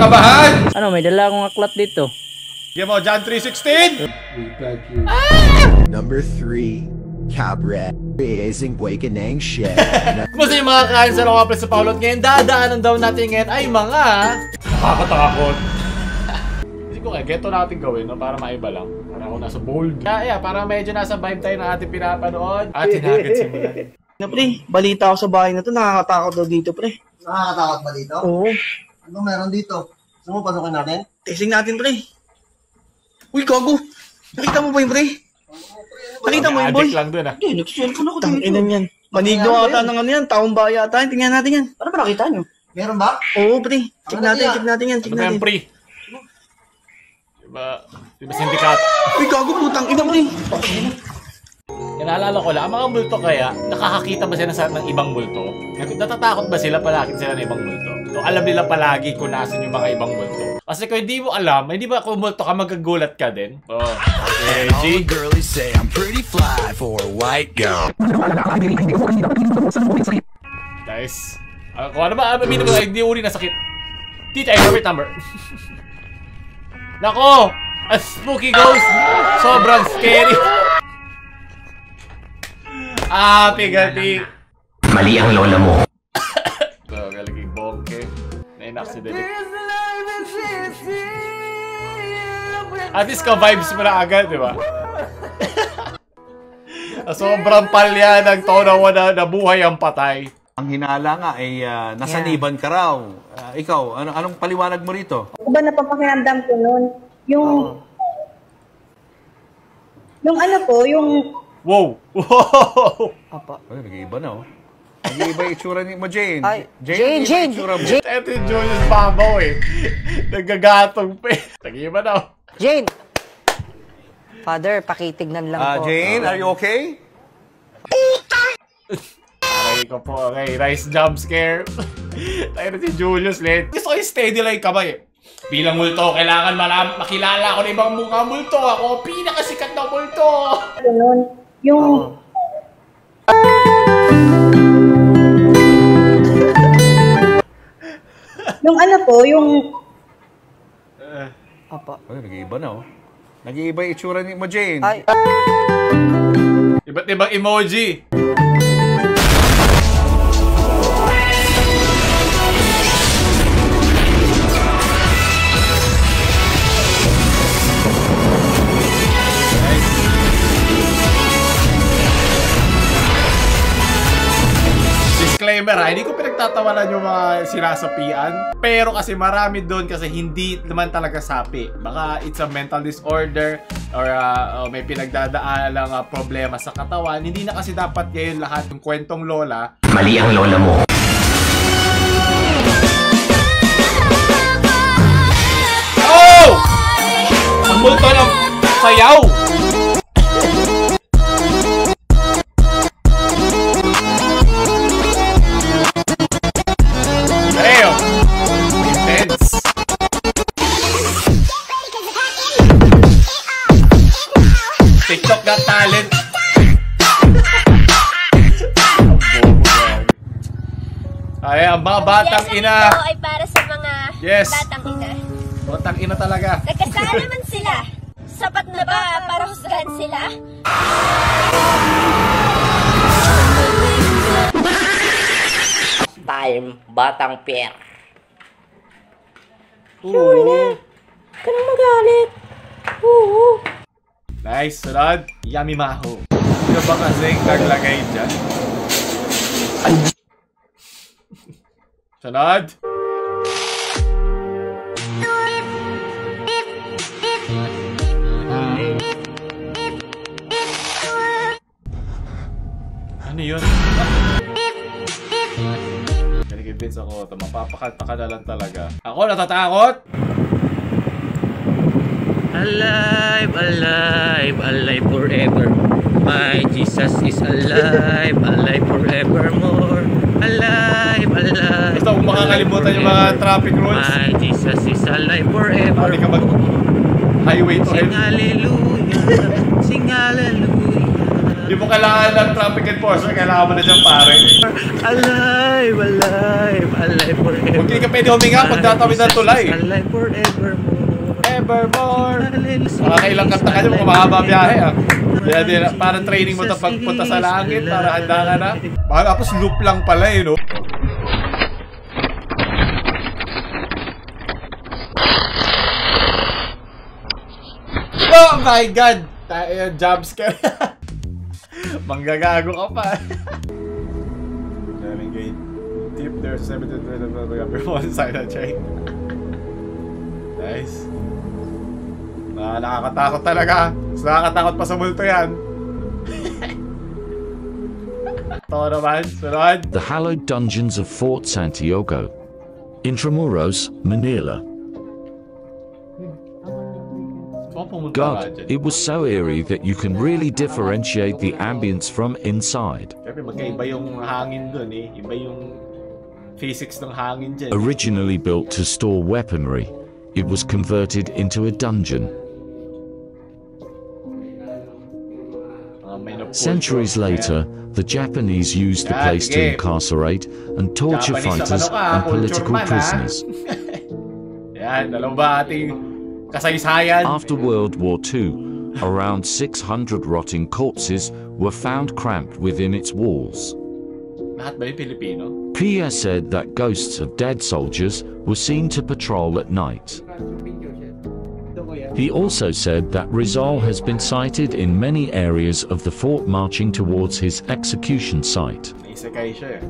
kinakabahan! Ano, may dala akong aklat dito. Sige mo, John 3:16! Number 3, Cabre. Amazing waking ng shit. Kumusta yung mga cancer o kapres sa PaoLUL ngayon? Dadaanan daw natin ngayon ay mga... nakakatakot. Hindi ko kaya, geto natin gawin no? Para maiba lang. Para ako nasa bold. Kaya, para medyo nasa vibe tayo ng ating pinapanood. Atin agad simulan. Na pre, balita ako sa bahay na to, nakakatakot daw dito pre. Nakakatakot ba dito? Oo. Ano meron dito? Gusto mo pasukin natin? Testing natin pre. Uy, gago! Nakita mo ba yung pre? Nakita mo yung boy? Addict lang dun ah. Hindi, nagsiselfon ako dito. Tanginan yan. Maligno ata ng ano yan, taong baya ata. Tingnan natin yan. Ano ba nakita nyo? Meron ba? Oo pre, check natin yan, check Ano ba natin. yung pre? Diba sindikat? Uy, gago putang ina pre. Naalala ko lang, ang mga multo kaya, nakakakita ba sila ng ibang multo? Natatakot ba sila palagi sila ng ibang multo? O alam nila palagi kung nasan yung mga ibang multo? Kasi kung hindi mo alam, hindi ba kung multo ka, magagulat ka din? Oh, okay, G. All the girlies say I'm pretty fly for a white girl. Guys, kung ano ba, aminin mo, hindi uri na sakit. Tita, favorite number. Nako! A spooky ghost! Sobrang scary! Pigati! Mali ang lola mo. So, galaging bongke. Na-in-accident. At least ka-vibes mo na agad, di ba? Sobrang palya ng tono na buhay ang patay. Ang hinala nga ay nasaniban ka raw. Ikaw, anong paliwanag mo rito? Ano ba napapakiramdam ko nun? Yung ano po, yung... Wow! Wow! Apa. Ay, nag-iiba na oh. Nag-iiba yung itsura mo, Jane. Ay, Jane. Ito yung Julius Babaw eh. Nagagatong pa eh. Nag-iiba na oh. Jane! Father, pakitignan lang po. Jane, are you okay? Aray ko po, okay. Nice jump scare. Tayo na si Julius Let. Gusto ko yung steady like kamay eh. Bilang multo, kailangan makilala ko ng ibang mga multo. Ako ang pinakasikat na multo. Ganun. Yung... Yung ano po, yung... Apa. Ay, nag-iiba na oh. Nag-iiba yung itsura mo, Jane. Ay. Iba't ibang emoji. Disclaimer ha, hindi ko pinagtatawanan yung mga sinasapian. Pero kasi marami doon kasi hindi naman talaga sapi. Baka it's a mental disorder or may pinagdadaalang problema sa katawan. Hindi na kasi dapat ngayon lahat yung kwentong lola. Mali ang lola mo. Oh! Ang multo ng sayaw! TikTok got talent. Ay, ang mga batang ina. Ito ay para sa mga batang ina. Batang ina talaga. Nagkasala naman sila. Sapat na ba para husgahan sila? Time, batang per. Sure na. Huwag ka nang magalit. Nice, sunod. Yummy maho. Ano ba kasing naglagay dyan? Sunod. Ano yun? Ganigibits ako. Mapapakalta ka na lang talaga. Ako natatakot! Alive, alive, alive forever. My Jesus is alive, alive forevermore. Alive, alive. Gusto kong makakalimutan yung mga traffic rules. My Jesus is alive forever. Pwede ka mag highway to hell. Sing hallelujah, sing hallelujah. Hindi mo kailangan ng traffic enforcer, kailangan mo na dyan, pare. Alive, alive, alive forever. Huwag ka pwede huminga pag tatawid ng tulay. Alive forevermore. Evermore. Makakailang kanta ka dyan, mahaba biyahe ah. Parang training mo ito pagpunta sa langit, para handa ka na. Baka tapos loop lang pala eh, no? Oh my God! Jump scare. Manggagago ka pa. Navigate. Tip, there's 7 inside that train. Nice. Nakakatakot talaga. Mas nakakatakot pa sa multo yan. Ito naman, sunod. The hallowed dungeons of Fort Santiago, Intramuros, Manila. God, it was so eerie that you can really differentiate the ambience from inside. Magkaiba yung hangin dun eh. Iba yung physics ng hangin dyan. Originally built to store weaponry, it was converted into a dungeon. Centuries later, the Japanese used the place to incarcerate and torture fighters and political prisoners. Yan, alam ba ating kasaysayan? After World War II, around 600 rotting corpses were found cramped within its walls. Lahat ba yung Filipino? Pia said that ghosts of dead soldiers were seen to patrol at night. He also said that Rizal has been sighted in many areas of the fort marching towards his execution site. Naisekay siya eh.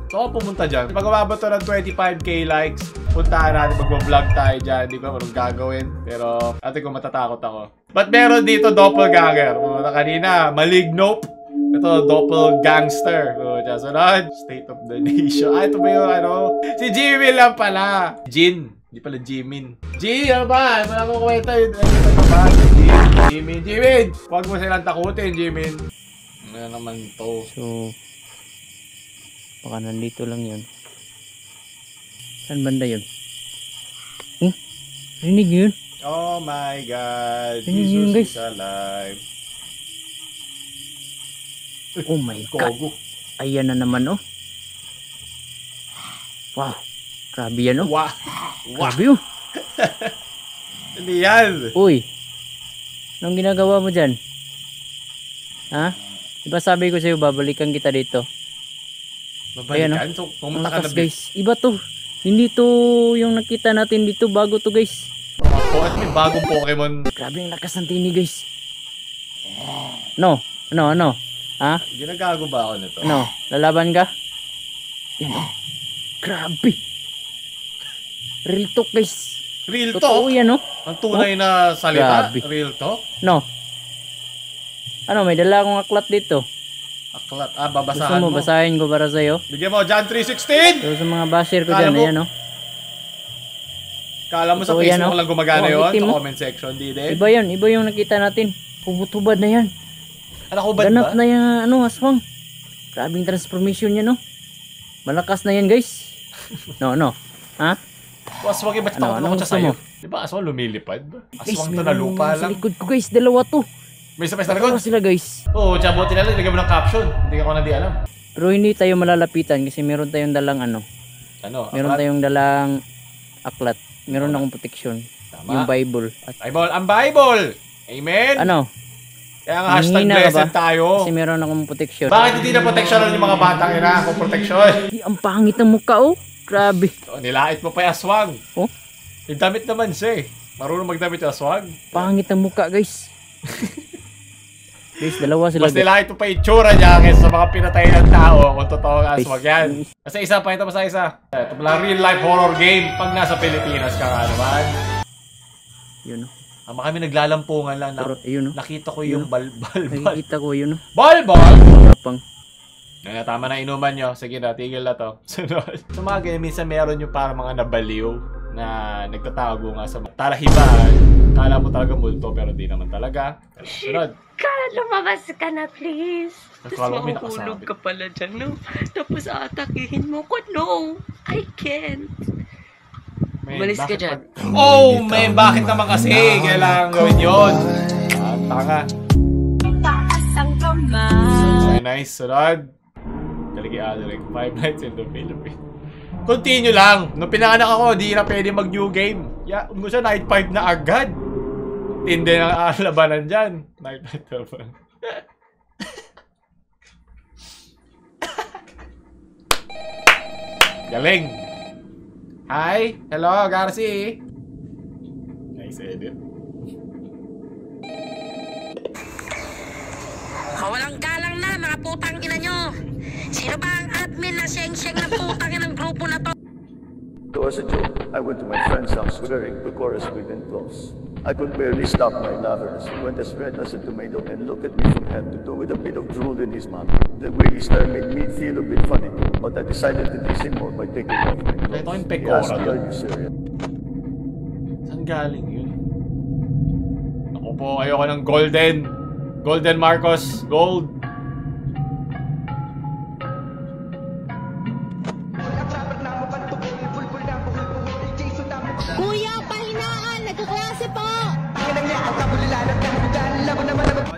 So ako pumunta dyan. Pag umabot to ng 25k likes, puntahan natin, mag-vlog tayo dyan. Hindi ko anong gagawin. Pero ate ko matatakot ako. But meron dito doppelganger. Pumunta kanina, Maligno. Ito, doppelgangster. Sunod, State of the Nation. Ito ba yung ano? Si Jimmy lang pala. Jin. Hindi pala Jimin. G, ano ba? Wala akong kwenta yun. Ano ba? Jimin. Jimin! Huwag mo silang takutin, Jimin. Ano naman to? So, baka nandito lang yun. Saan banda yun? Rinig yun? Oh my God. Rinig yun, guys. Jesus is alive. Oh my God. Ayan na naman, oh. Wow. Grabe yan, oh. Wow. Grabe, oh. Hindi yan. Uy. Anong ginagawa mo dyan? Ha? Diba sabi ko sa'yo, babalikan kita dito. Babalikan? Ayan, oh. So, pumunta ka na, guys. Iba to. Hindi to yung nakita natin dito. Bago to, guys. At may bagong Pokemon. Grabe yung lakas ng tinig, guys. No. Ano? Ha? Ginagago ba ako nito? No. Lalaban ka? Yan, oh. Grabe. Real talk, guys. Real talk? Totoo yan, no? Ang tunay na salita? Grabe. Real talk? No. Ano, may dala akong aklat dito. Aklat? Ah, babasahan Gusto mo, basahin ko para sa'yo? Bigyan mo, John 3:16! So, sa mga basher ko dyan, ayan, no? Kala mo sa Totoo Facebook yan, no? lang gumagana yun? Sa Mo. comment section, di din? Iba yan, iba yung nakita natin. Hubad-hubad na yan. Ano, hubad ba? Ganap na yung, ano, aswang. Grabing transformation yan, no? Malakas na yan, guys. No. Ha? Aswang, ba't takot ako siya sa'yo? Di ba aswang lumilipad? Aswang to na lupa lang. Sa likod ko, guys. Dalawa to. May isa pa sa likod? Dalawa sila, guys. Oo, buti na lang. Ilagay mo ng caption. Hindi ako na di alam. Pero hindi tayo malalapitan kasi meron tayong dalang ano. Ano? Meron tayong dalang aklat. Meron akong protection. Tama. Yung Bible. Bible. Ang Bible! Amen! Ano? Kaya nga hashtag blessed tayo. Kasi meron akong protection. Bakit hindi na protection yung mga batang ina kung protection? Ang pangit ng mukha, oh. Grabe. So, nilait mo pa yung aswang. Oh? Yung damit naman siya eh. Marunong magdamit yung aswang. Pangit ng mukha, guys. Guys, dalawa sila. Mas nilait mo pa yung tsura niya kaysa sa mga pinatay ng tao kung totoo ang aswang yan. Basta isa pa, ito pa sa isa. Ito pala real life horror game pag nasa Pilipinas ka nga naman. Yun, oh. Kami naglalampungan lang na. Pero, yun, oh. Nakita ko yung bal. Nakikita ko yun, oh. Bal! Tapang. Kaya tama na inuman nyo. Sige na, tigil na to. Sunod. Sa mga ganyan, minsan meron yung parang mga nabaliw na nagtatago nga sa talahiban. Kala mo talaga multo pero di naman talaga. Sunod. Kala lumabas ka na, please. Tapos mahulog ka pala dyan, no? Tapos atakihin mo ko, no. I can't. Umalis ka dyan. Oh, man, bakit naman kasi? Kailangan gawin yun. Tanga. Taas ang kamay. Very nice. Sunod. Galing 5 nights in the Philippines. Continue lang. Nung pinanganak ako, di na pwede mag-new game. Yeah, mo siya night 5 na agad. Tindi ng labanan dyan. Night 5 laban. Galing. Hi. Hello, Garci. Nice edit. Walang galang na, mga putang ina nyo. Sino ba ang admin na siyeng-siyeng na putang inang grupo na to? It was a joke. I went to my friend's house wearing the chorus within clothes. I could barely stop my laughter as he went as red as a tomato and looked at me from head to toe with a bit of drool in his mouth. The way he stared made me feel a bit funny, but I decided to tease him more by taking off my clothes. He asked me, "Are you serious?" Saan galing yun? Ako po, ayoko ng golden. Golden Marcos. Gold. Kuya, pahinaan! Nagkaklase po!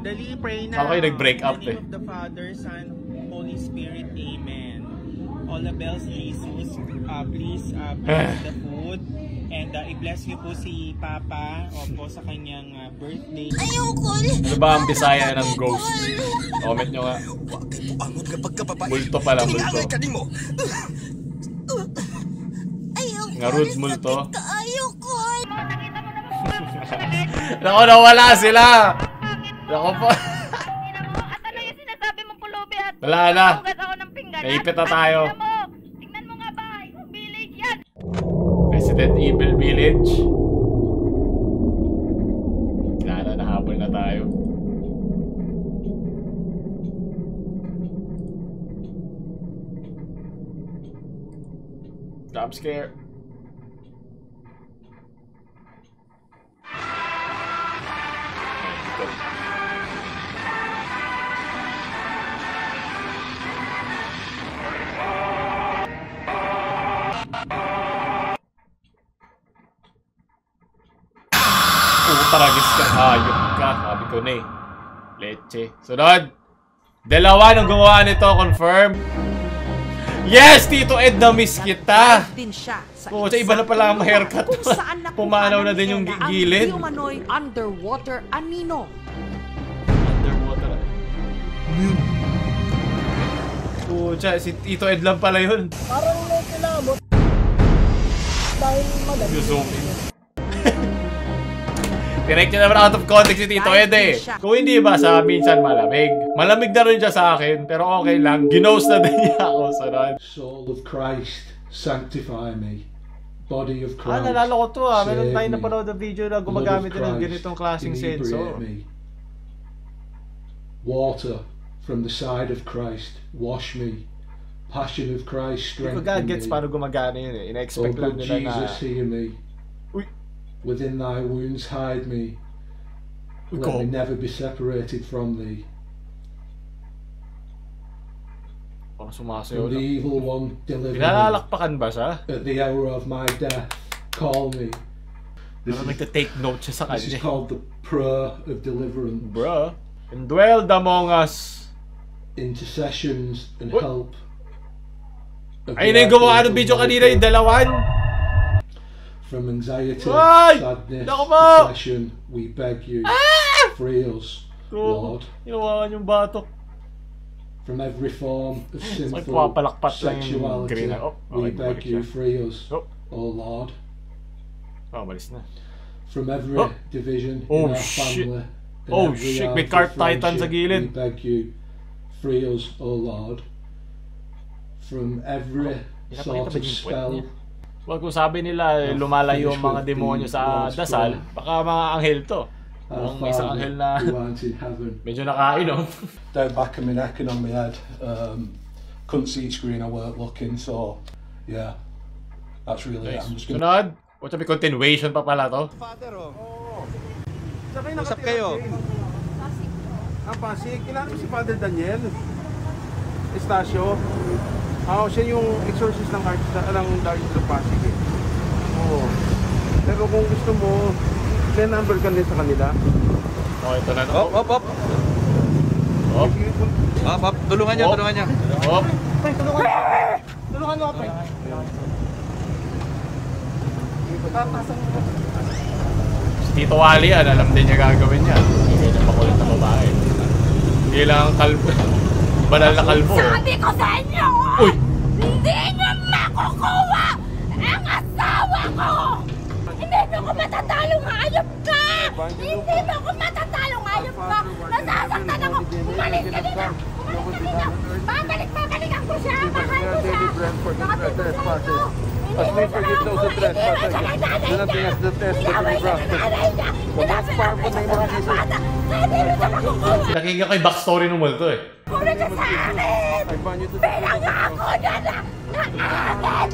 Dali, pray na. Ako kayo nag-break up eh. In the name of the Father, Son, Holy Spirit, Amen. All the bells, Jesus, please bless the food. And i-bless niyo po si Papa opo sa kanyang birthday. Ayoko! Ano ba ang Bisaya ng ghost? Comment nyo nga. Multo pala, multo. Nga rude multo. Ayoko! Naku, nawala sila! Naku po. Wala na. Naipit na tayo. Resident Evil Village. Nahabol na tayo. Jump scare. Taragis ka, hayop ka. Sabi ko na eh. Leche. Sunod. Dalawa nang gumawa nito, confirm. Yes! Tito Ed, na-miss kita. Oo, iba na pala ang haircut. Pumanaw na din yung gilid. Underwater anino. Underwater anino. Oo, si Tito Ed lang pala yun. Parang may kilabot. Dahil madali. You zoom in. Direct nyo naman out of context si Tito Ed eh. Kung hindi ba sa minsan malamig. Malamig na rin siya sa akin, pero okay lang. Ginost na din niya ako. Sunod. Soul of Christ, sanctify me. Body of Christ, nalala ko to ah. Meron tayo save me. napanood na video na gumagamit din ng ganitong klaseng sensor. Me. Water from the side of Christ, wash me. Passion of Christ, strengthen me. Hindi ko gagets paano gumagana yun eh. Ina-expect lang nila na... Jesus, hear me. Uy. Within thy wounds hide me. Let me never be separated from thee. Parang sumasayo From the evil one deliver me. Pinalalakpakan ba siya? At the hour of my death, call me. Parang nagta-take note siya sa kanya. This is called the prayer of deliverance. Bruh. Indwelled among us. Intercessions and help. Ayun na yung gumawa ng video kanina, yung dalawan. From anxiety, Ay! sadness, Nako! depression, we beg you, free us, Lord. Ginawakan yung batok. From every form of sinful Green. sexuality, we beg you, free us, O Lord. Malis na. From every division in our family, Oh shit, may cart titan sa gilid. we beg you, free us, O Lord. From every sort of spell. Wag kung sabi nila lumalayo ang mga demonyo sa dasal, baka mga anghel to. Kung isang anghel na medyo nakainom. Down back of my neck and on my head. Couldn't see screen, I weren't looking, so yeah. That's really it. I'm just gonna... Sunod, what's up, continuation pa pala to? Father, oh. Usap kayo. Pasig. Kilala mo si Father Daniel Estacio. Siya yung exorcist ng Diocese of Pasig eh. Oo. Pero kung gusto mo, send number ka din sa kanila. Okay, ito na. Op. Hop. Tulungan niya, tulungan niya. Hop. Tulungan mo ako. Si Tito Wally yan, alam din niya gagawin niya. Hindi ganyan makulit na babae. Hindi lang kalbo. Banal na kalbo. Sabi ko sa inyo, uy! Hindi niyo makukuha ang asawa ko! Hindi mo ko matatalong hayop ka! Hindi mo ko matatalong hayop ka! Nasasaktan ako! Umalis ka dito! Umalis ka dito! Babalik-babalikan ko siya! Mahal ko siya! Nakatulog sa inyo! As we forgive those who trespass against us, do not bring us to test, but we brought the most powerful name of Jesus. Nakikita ko yung backstory ng multo eh. Kulit ka sa akin! Bilang ako na akin!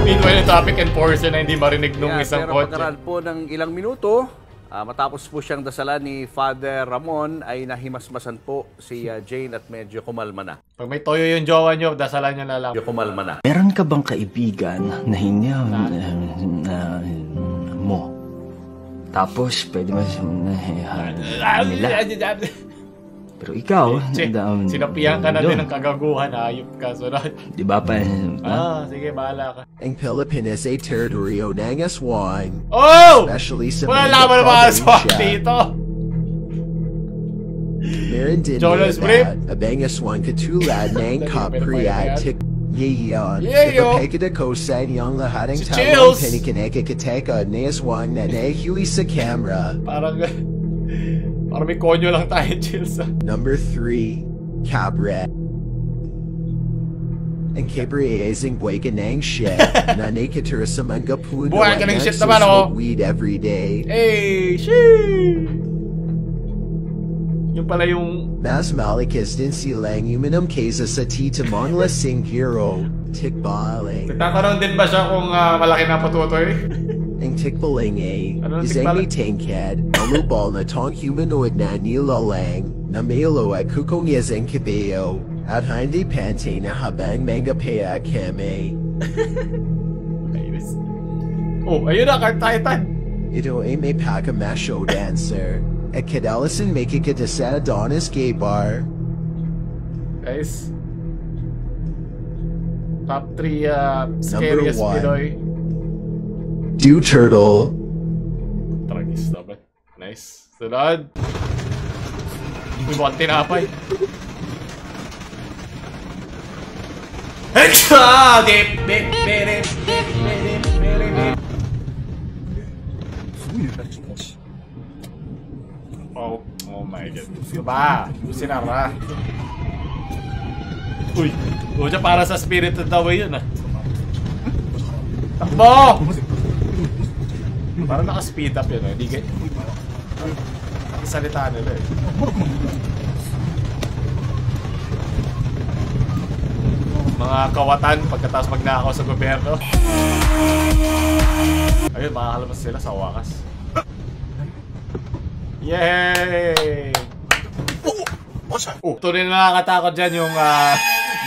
Meanwhile, yung traffic enforcer na hindi marinig nung isang pero kotse. pagkaraan po ng ilang minuto, matapos po siyang dasalan ni Father Ramon, ay nahimasmasan po si Jane at medyo kumalma na. Pag may toyo yung jowa nyo, dasalan nyo na lang. Medyo kumalma na. Meron ka bang kaibigan na hindi mo? Tapos, pwede mo nila. Pero ikaw, sinapihan ka na din ng kagaguhan, ayop ka. Di ba pa? Sige, bahala ka. Ang Pilipinas ay teritoryo ng aswang. Oh! Especially sa wala naman mga aswang dito. Meron din nila abang aswang katulad ng kapriat Yeyon. Napapagkita ko sa inyong lahat ng tawang pinikinekikiteka ni aswang na nahiwi sa camera. Parang may konyo lang tayo, Chills. Number 3, Cabra. Ang Cabra ay isang buhay ka ng shit na nakitira sa mga puno buhay ka ng shit naman, oh! Weed every day. Hey, shit! Yung pala yung... Mas malikas din silang uminom kaysa sa tita mong lasing hero. Tikbaling. Nagtatanong din ba siya kung malaki na patutoy? Ang tikbaling ay isang may tangkad, malubal na tong humanoid na nilalang na maylo at kukongis ang kabayo at hindi panty na habang magapaya kami. Oh, ayun na, Card Titan! Ito ay may pakamasho dancer at kadalasan may kikita sa Adonis Gay Bar. Guys, top 3 scariest Pinoy. Dew Turtle. Tragis naman. Nice. Sunod. Uy, mukhang tinapay. Extra! Dip, dip, dip, dip, dip, dip. Oh my God. Diba? Sinara. Uy, siya para sa Spirit of the Way yun ah. Takbo! Parang naka-speed up yun, hindi kayo. Nakisalita nila eh. Mga kawatan pagkatapos magnakaw sa gobyerno. Ayun, makakalabas sila sa wakas. Yay! Tunay na nakakatakot dyan yung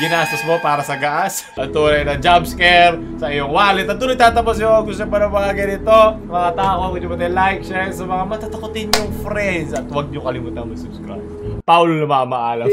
ginastos mo para sa gas. Ang tunay na jump scare sa iyong wallet. At tunay tatapos yung gusto pa ng mga ganito. Mga tao, huwag nyo like, share sa mga matatakotin yung friends. At huwag nyo kalimutan mag-subscribe. PaoLUL na mamaalam.